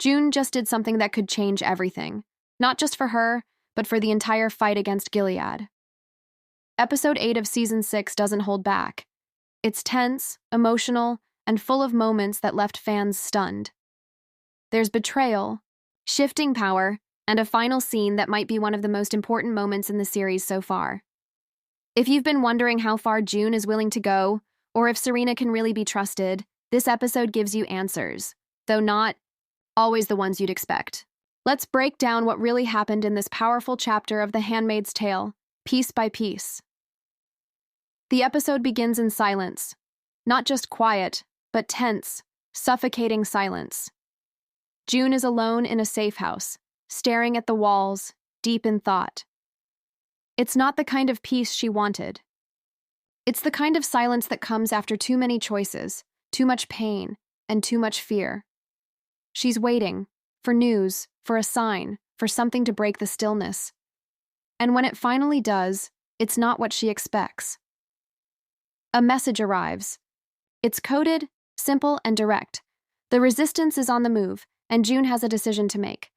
June just did something that could change everything, not just for her, but for the entire fight against Gilead. Episode 8 of Season 6 doesn't hold back. It's tense, emotional, and full of moments that left fans stunned. There's betrayal, shifting power, and a final scene that might be one of the most important moments in the series so far. If you've been wondering how far June is willing to go, or if Serena can really be trusted, this episode gives you answers, though not always the ones you'd expect. Let's break down what really happened in this powerful chapter of The Handmaid's Tale, piece by piece. The episode begins in silence. Not just quiet, but tense, suffocating silence. June is alone in a safe house, staring at the walls, deep in thought. It's not the kind of peace she wanted. It's the kind of silence that comes after too many choices, too much pain, and too much fear. She's waiting, for news, for a sign, for something to break the stillness. And when it finally does, it's not what she expects. A message arrives. It's coded, simple, and direct. The resistance is on the move, and June has a decision to make.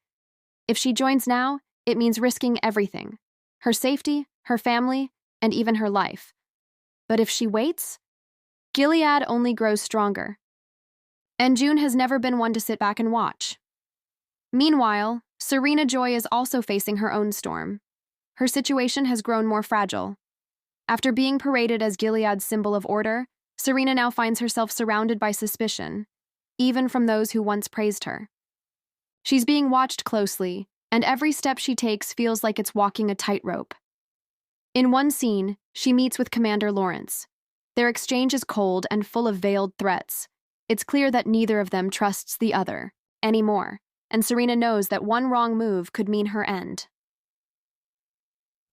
If she joins now, it means risking everything. Her safety, her family, and even her life. But if she waits, Gilead only grows stronger. And June has never been one to sit back and watch. Meanwhile, Serena Joy is also facing her own storm. Her situation has grown more fragile. After being paraded as Gilead's symbol of order, Serena now finds herself surrounded by suspicion, even from those who once praised her. She's being watched closely, and every step she takes feels like it's walking a tightrope. In one scene, she meets with Commander Lawrence. Their exchange is cold and full of veiled threats. It's clear that neither of them trusts the other anymore, and Serena knows that one wrong move could mean her end.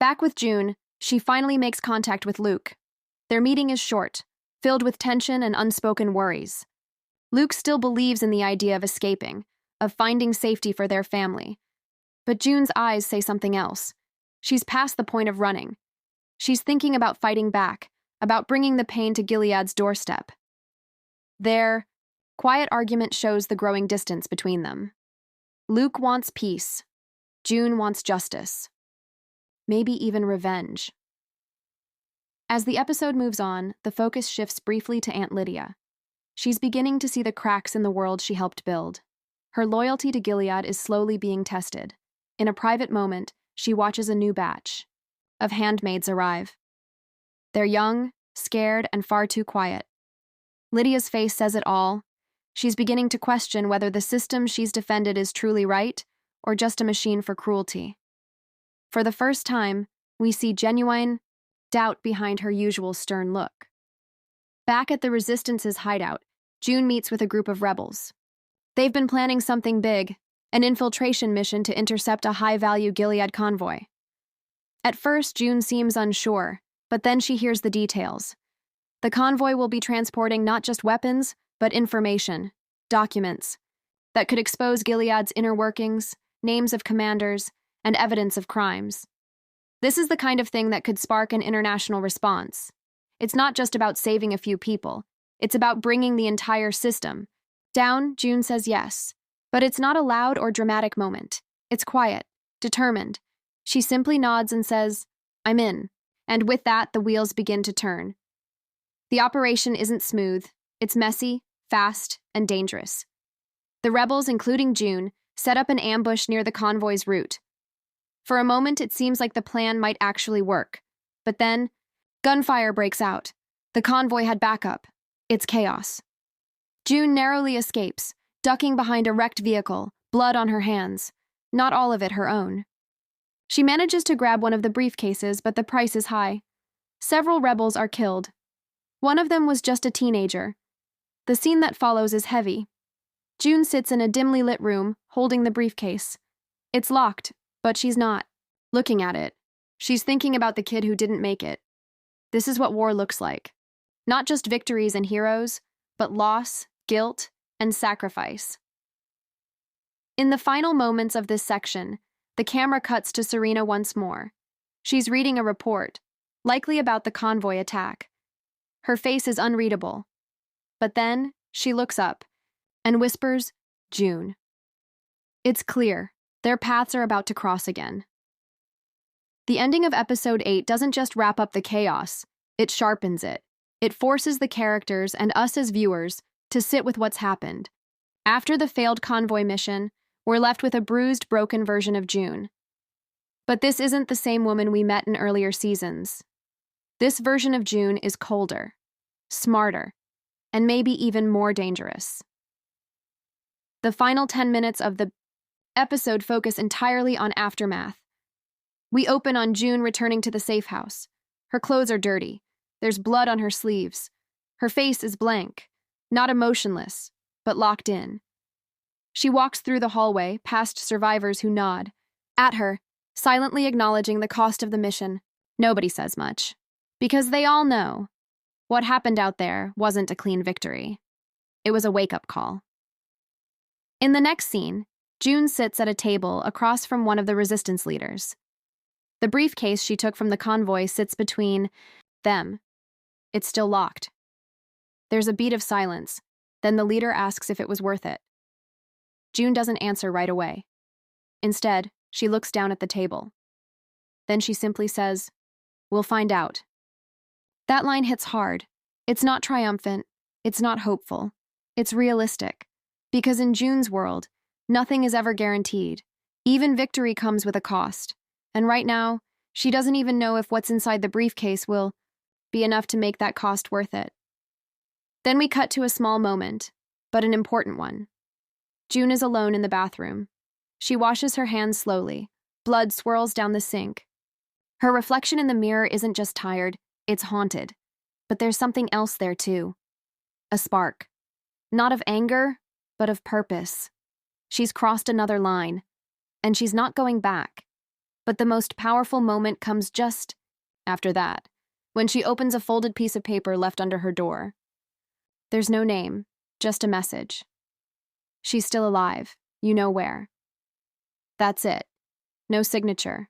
Back with June, she finally makes contact with Luke. Their meeting is short, filled with tension and unspoken worries. Luke still believes in the idea of escaping, of finding safety for their family. But June's eyes say something else. She's past the point of running. She's thinking about fighting back, about bringing the pain to Gilead's doorstep. Their quiet argument shows the growing distance between them. Luke wants peace. June wants justice. Maybe even revenge. As the episode moves on, the focus shifts briefly to Aunt Lydia. She's beginning to see the cracks in the world she helped build. Her loyalty to Gilead is slowly being tested. In a private moment, she watches a new batch of handmaids arrive. They're young, scared, and far too quiet. Lydia's face says it all. She's beginning to question whether the system she's defended is truly right or just a machine for cruelty. For the first time, we see genuine doubt behind her usual stern look. Back at the Resistance's hideout, June meets with a group of rebels. They've been planning something big, an infiltration mission to intercept a high-value Gilead convoy. At first, June seems unsure, but then she hears the details. The convoy will be transporting not just weapons, but information, documents, that could expose Gilead's inner workings, names of commanders, and evidence of crimes. This is the kind of thing that could spark an international response. It's not just about saving a few people. It's about bringing the entire system down. June says yes, but it's not a loud or dramatic moment. It's quiet, determined. She simply nods and says, "I'm in." And with that, the wheels begin to turn. The operation isn't smooth. It's messy, fast, and dangerous. The rebels, including June, set up an ambush near the convoy's route. For a moment, it seems like the plan might actually work. But then, gunfire breaks out. The convoy had backup. It's chaos. June narrowly escapes, ducking behind a wrecked vehicle, blood on her hands. Not all of it her own. She manages to grab one of the briefcases, but the price is high. Several rebels are killed. One of them was just a teenager. The scene that follows is heavy. June sits in a dimly lit room, holding the briefcase. It's locked, but she's not looking at it. She's thinking about the kid who didn't make it. This is what war looks like. Not just victories and heroes, but loss, guilt, and sacrifice. In the final moments of this section, the camera cuts to Serena once more. She's reading a report, likely about the convoy attack. Her face is unreadable. But then, she looks up and whispers, "June." It's clear. Their paths are about to cross again. The ending of episode 8 doesn't just wrap up the chaos, it sharpens it. It forces the characters and us as viewers to sit with what's happened. After the failed convoy mission, we're left with a bruised, broken version of June. But this isn't the same woman we met in earlier seasons. This version of June is colder, smarter, and maybe even more dangerous. The final 10 minutes of the episode focus entirely on aftermath. We open on June returning to the safe house. Her clothes are dirty. There's blood on her sleeves. Her face is blank, not emotionless, but locked in. She walks through the hallway, past survivors who nod at her, silently acknowledging the cost of the mission. Nobody says much, because they all know what happened out there wasn't a clean victory. It was a wake-up call. In the next scene, June sits at a table across from one of the resistance leaders. The briefcase she took from the convoy sits between them. It's still locked. There's a beat of silence. Then the leader asks if it was worth it. June doesn't answer right away. Instead, she looks down at the table. Then she simply says, "We'll find out." That line hits hard. It's not triumphant. It's not hopeful. It's realistic. Because in June's world, nothing is ever guaranteed. Even victory comes with a cost. And right now, she doesn't even know if what's inside the briefcase will be enough to make that cost worth it. Then we cut to a small moment, but an important one. June is alone in the bathroom. She washes her hands slowly. Blood swirls down the sink. Her reflection in the mirror isn't just tired, it's haunted. But there's something else there too. A spark. Not of anger, but of purpose. She's crossed another line, and she's not going back. But the most powerful moment comes just after that, when she opens a folded piece of paper left under her door. There's no name, just a message. She's still alive, you know where. That's it. No signature,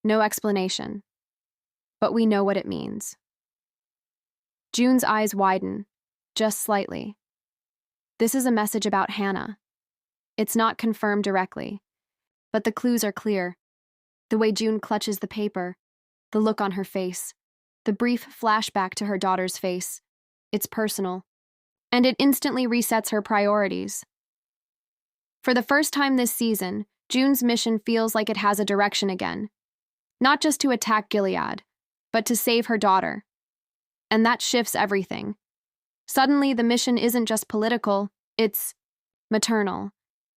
no explanation. But we know what it means. June's eyes widen, just slightly. This is a message about Hannah. It's not confirmed directly, but the clues are clear. The way June clutches the paper, the look on her face, the brief flashback to her daughter's face. It's personal, and it instantly resets her priorities. For the first time this season, June's mission feels like it has a direction again. Not just to attack Gilead, but to save her daughter. And that shifts everything. Suddenly, the mission isn't just political, it's maternal,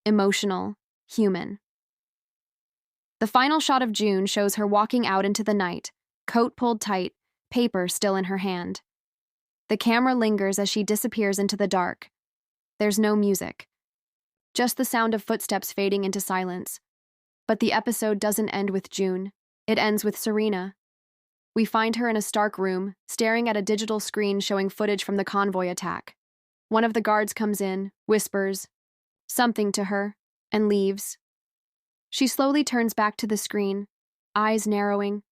emotional, human. The final shot of June shows her walking out into the night, coat pulled tight, paper still in her hand. The camera lingers as she disappears into the dark. There's no music, just the sound of footsteps fading into silence. But the episode doesn't end with June. It ends with Serena. We find her in a stark room, staring at a digital screen showing footage from the convoy attack. One of the guards comes in, whispers something to her, and leaves. She slowly turns back to the screen, eyes narrowing.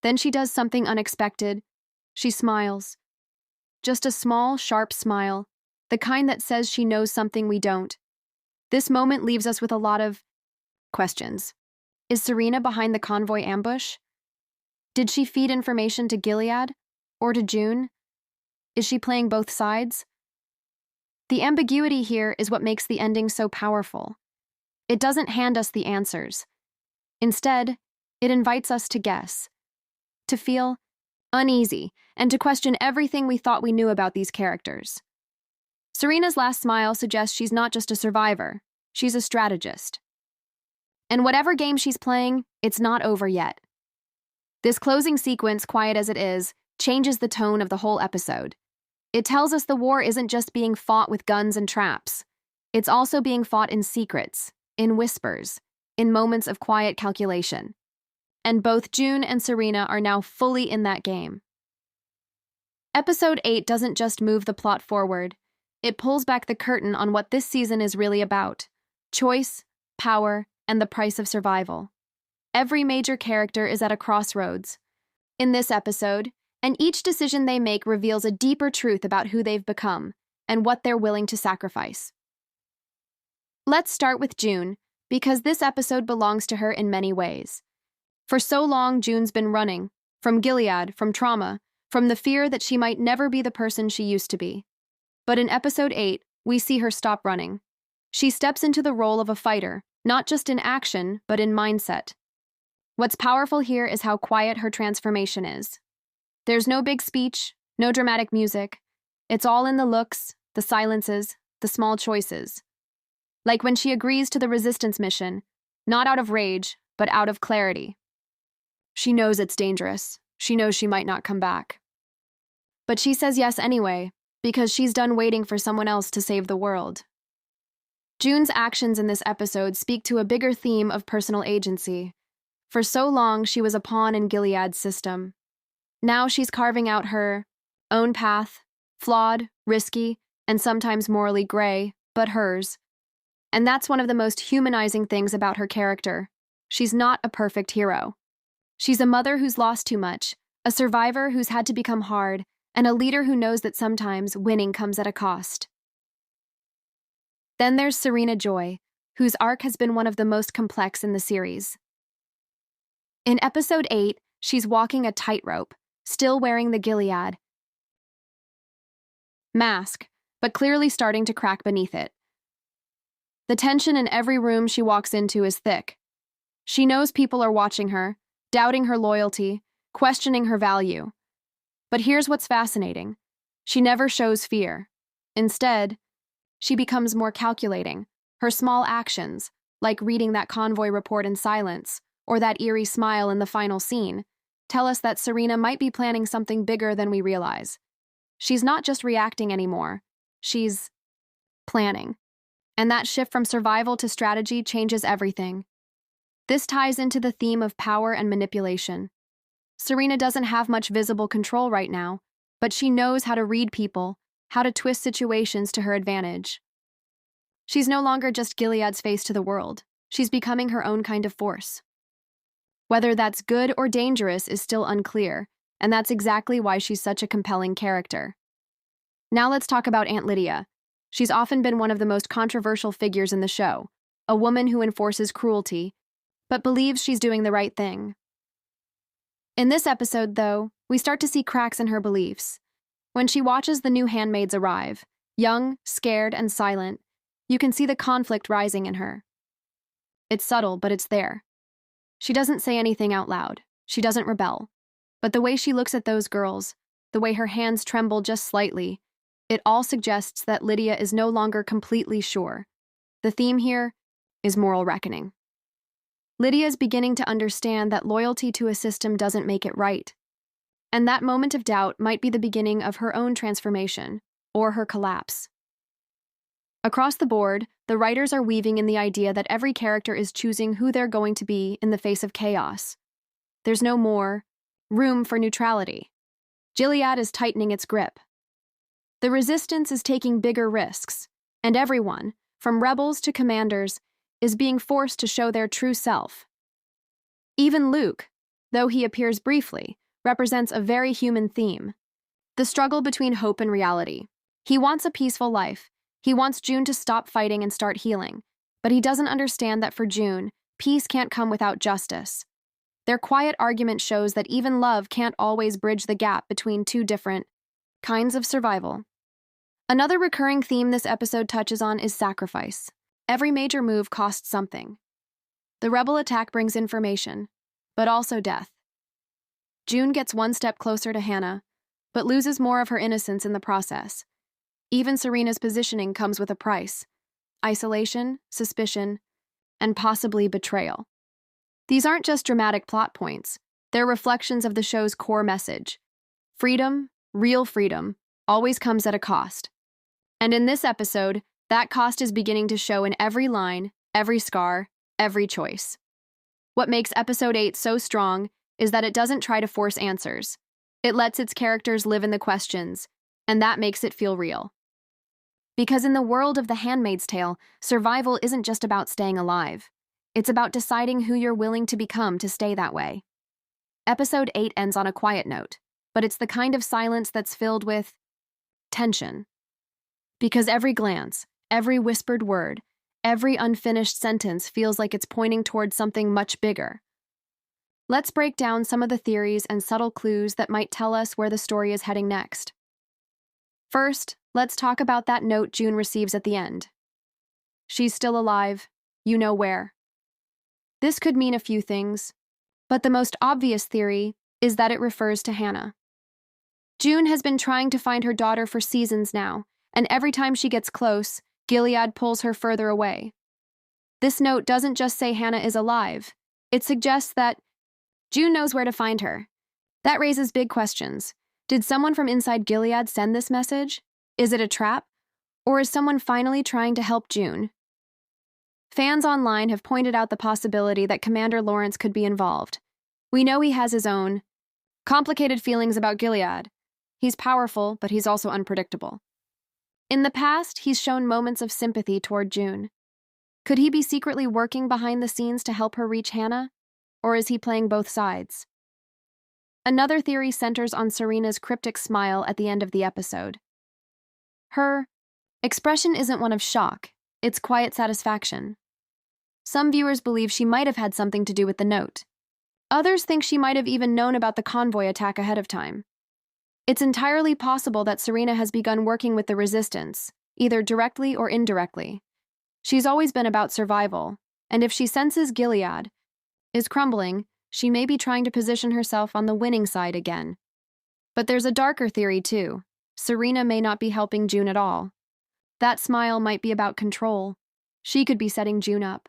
Then she does something unexpected. She smiles. Just a small, sharp smile, the kind that says she knows something we don't. This moment leaves us with a lot of questions. Is Serena behind the convoy ambush? Did she feed information to Gilead? Or to June? Is she playing both sides? The ambiguity here is what makes the ending so powerful. It doesn't hand us the answers. Instead, it invites us to guess, to feel uneasy, and to question everything we thought we knew about these characters. Serena's last smile suggests she's not just a survivor, she's a strategist. And whatever game she's playing, it's not over yet. This closing sequence, quiet as it is, changes the tone of the whole episode. It tells us the war isn't just being fought with guns and traps. It's also being fought in secrets, in whispers, in moments of quiet calculation. And both June and Serena are now fully in that game. Episode 8 doesn't just move the plot forward. It pulls back the curtain on what this season is really about: choice, power, and the price of survival. Every major character is at a crossroads in this episode, and each decision they make reveals a deeper truth about who they've become and what they're willing to sacrifice. Let's start with June, Because this episode belongs to her in many ways. For so long, June's been running, from Gilead, from trauma, from the fear that she might never be the person she used to be. But in episode 8, we see her stop running. She steps into the role of a fighter, not just in action, but in mindset. What's powerful here is how quiet her transformation is. There's no big speech, no dramatic music. It's all in the looks, the silences, the small choices. Like when she agrees to the resistance mission, not out of rage, but out of clarity. She knows it's dangerous. She knows she might not come back. But she says yes anyway, because she's done waiting for someone else to save the world. June's actions in this episode speak to a bigger theme of personal agency. For so long, she was a pawn in Gilead's system. Now she's carving out her own path, flawed, risky, and sometimes morally gray, but hers. And that's one of the most humanizing things about her character. She's not a perfect hero. She's a mother who's lost too much, a survivor who's had to become hard, and a leader who knows that sometimes winning comes at a cost. Then there's Serena Joy, whose arc has been one of the most complex in the series. In episode 8, she's walking a tightrope, still wearing the Gilead mask, but clearly starting to crack beneath it. The tension in every room she walks into is thick. She knows people are watching her, doubting her loyalty, questioning her value. But here's what's fascinating. She never shows fear. Instead, she becomes more calculating. Her small actions, like reading that convoy report in silence, or that eerie smile in the final scene, tell us that Serena might be planning something bigger than we realize. She's not just reacting anymore. She's planning. And that shift from survival to strategy changes everything. This ties into the theme of power and manipulation. Serena doesn't have much visible control right now, but she knows how to read people, how to twist situations to her advantage. She's no longer just Gilead's face to the world. She's becoming her own kind of force. Whether that's good or dangerous is still unclear, and that's exactly why she's such a compelling character. Now let's talk about Aunt Lydia. She's often been one of the most controversial figures in the show, a woman who enforces cruelty, but believes she's doing the right thing. In this episode, though, we start to see cracks in her beliefs. When she watches the new handmaids arrive, young, scared, and silent, you can see the conflict rising in her. It's subtle, but it's there. She doesn't say anything out loud. She doesn't rebel. But the way she looks at those girls, the way her hands tremble just slightly, it all suggests that Lydia is no longer completely sure. The theme here is moral reckoning. Lydia is beginning to understand that loyalty to a system doesn't make it right. And that moment of doubt might be the beginning of her own transformation, or her collapse. Across the board, the writers are weaving in the idea that every character is choosing who they're going to be in the face of chaos. There's no more room for neutrality. Gilead is tightening its grip. The resistance is taking bigger risks, and everyone, from rebels to commanders, is being forced to show their true self. Even Luke, though he appears briefly, represents a very human theme: the struggle between hope and reality. He wants a peaceful life. He wants June to stop fighting and start healing, but he doesn't understand that for June, peace can't come without justice. Their quiet argument shows that even love can't always bridge the gap between two different kinds of survival. Another recurring theme this episode touches on is sacrifice. Every major move costs something. The rebel attack brings information, but also death. June gets one step closer to Hannah, but loses more of her innocence in the process. Even Serena's positioning comes with a price: isolation, suspicion, and possibly betrayal. These aren't just dramatic plot points. They're reflections of the show's core message. Freedom, real freedom, always comes at a cost. And in this episode, that cost is beginning to show in every line, every scar, every choice. What makes episode 8 so strong is that it doesn't try to force answers. It lets its characters live in the questions, and that makes it feel real. Because in the world of The Handmaid's Tale, survival isn't just about staying alive. It's about deciding who you're willing to become to stay that way. Episode 8 ends on a quiet note, but it's the kind of silence that's filled with tension. Because every glance, every whispered word, Every unfinished sentence feels like it's pointing towards something much bigger. Let's break down some of the theories and subtle clues that might tell us where the story is heading next. First, let's talk about that note June receives at the end. She's still alive, you know where. This could mean a few things, but the most obvious theory is that it refers to Hannah. June has been trying to find her daughter for seasons now, and every time she gets close, Gilead pulls her further away. This note doesn't just say Hannah is alive, it suggests that June knows where to find her. That raises big questions. Did someone from inside Gilead send this message? Is it a trap? Or is someone finally trying to help June? Fans online have pointed out the possibility that Commander Lawrence could be involved. We know he has his own complicated feelings about Gilead. He's powerful, but he's also unpredictable. In the past, he's shown moments of sympathy toward June. Could he be secretly working behind the scenes to help her reach Hannah? Or is he playing both sides? Another theory centers on Serena's cryptic smile at the end of the episode. Her expression isn't one of shock, it's quiet satisfaction. Some viewers believe she might have had something to do with the note. Others think she might have even known about the convoy attack ahead of time. It's entirely possible that Serena has begun working with the Resistance, either directly or indirectly. She's always been about survival, and if she senses Gilead is crumbling, she may be trying to position herself on the winning side again. But there's a darker theory too. Serena may not be helping June at all. That smile might be about control. She could be setting June up.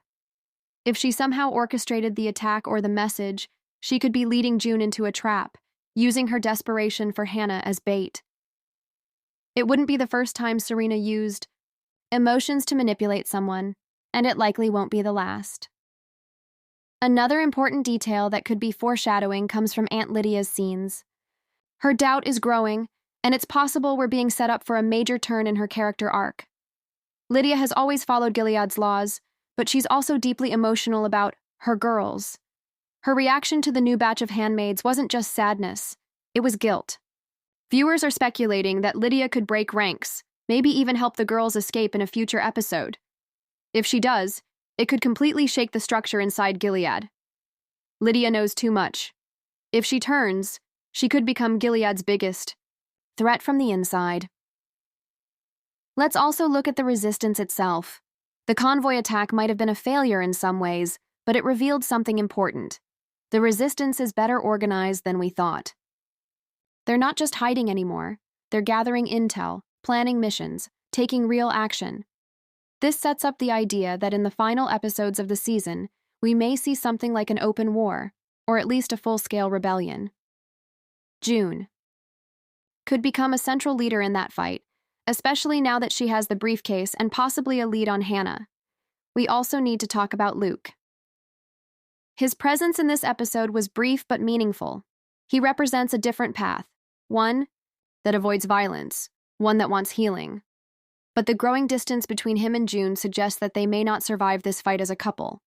If she somehow orchestrated the attack or the message, she could be leading June into a trap, using her desperation for Hannah as bait. It wouldn't be the first time Serena used emotions to manipulate someone, and it likely won't be the last. Another important detail that could be foreshadowing comes from Aunt Lydia's scenes. Her doubt is growing, and it's possible we're being set up for a major turn in her character arc. Lydia has always followed Gilead's laws, but she's also deeply emotional about her girls. Her reaction to the new batch of handmaids wasn't just sadness, it was guilt. Viewers are speculating that Lydia could break ranks, maybe even help the girls escape in a future episode. If she does, it could completely shake the structure inside Gilead. Lydia knows too much. If she turns, she could become Gilead's biggest threat from the inside. Let's also look at the Resistance itself. The convoy attack might have been a failure in some ways, but it revealed something important. The Resistance is better organized than we thought. They're not just hiding anymore, they're gathering intel, planning missions, taking real action. This sets up the idea that in the final episodes of the season, we may see something like an open war, or at least a full-scale rebellion. June could become a central leader in that fight, especially now that she has the briefcase and possibly a lead on Hannah. We also need to talk about Luke. His presence in this episode was brief but meaningful. He represents a different path, one that avoids violence, one that wants healing. But the growing distance between him and June suggests that they may not survive this fight as a couple.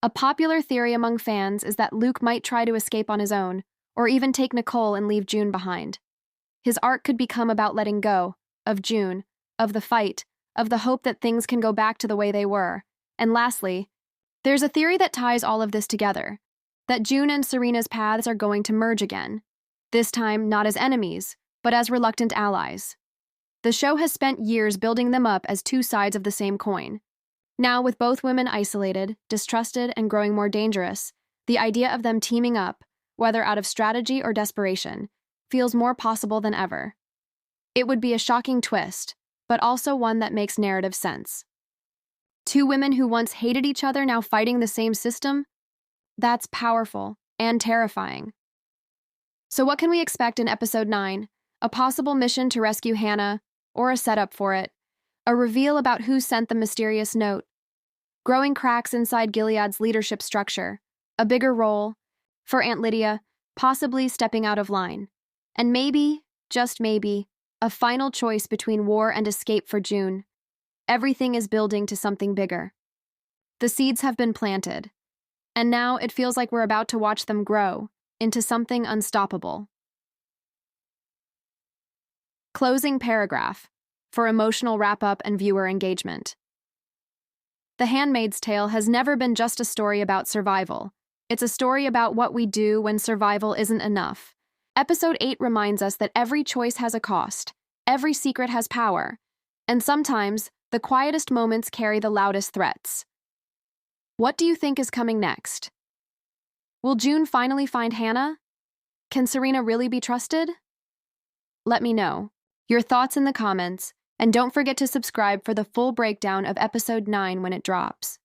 A popular theory among fans is that Luke might try to escape on his own, or even take Nicole and leave June behind. His arc could become about letting go, of June, of the fight, of the hope that things can go back to the way they were. And lastly, there's a theory that ties all of this together, that June and Serena's paths are going to merge again, this time not as enemies, but as reluctant allies. The show has spent years building them up as two sides of the same coin. Now, with both women isolated, distrusted, and growing more dangerous, the idea of them teaming up, whether out of strategy or desperation, feels more possible than ever. It would be a shocking twist, but also one that makes narrative sense. Two women who once hated each other now fighting the same system? That's powerful and terrifying. So what can we expect in Episode 9? A possible mission to rescue Hannah, or a setup for it? A reveal about who sent the mysterious note? Growing cracks inside Gilead's leadership structure? A bigger role? For Aunt Lydia, possibly stepping out of line. And maybe, just maybe, a final choice between war and escape for June. Everything is building to something bigger. The seeds have been planted, and now it feels like we're about to watch them grow into something unstoppable. Closing paragraph for emotional wrap-up and viewer engagement. The Handmaid's Tale has never been just a story about survival. It's a story about what we do when survival isn't enough. Episode 8 reminds us that every choice has a cost, every secret has power, and sometimes the quietest moments carry the loudest threats. What do you think is coming next? Will June finally find Hannah? Can Serena really be trusted? Let me know your thoughts in the comments, and don't forget to subscribe for the full breakdown of episode 9 when it drops.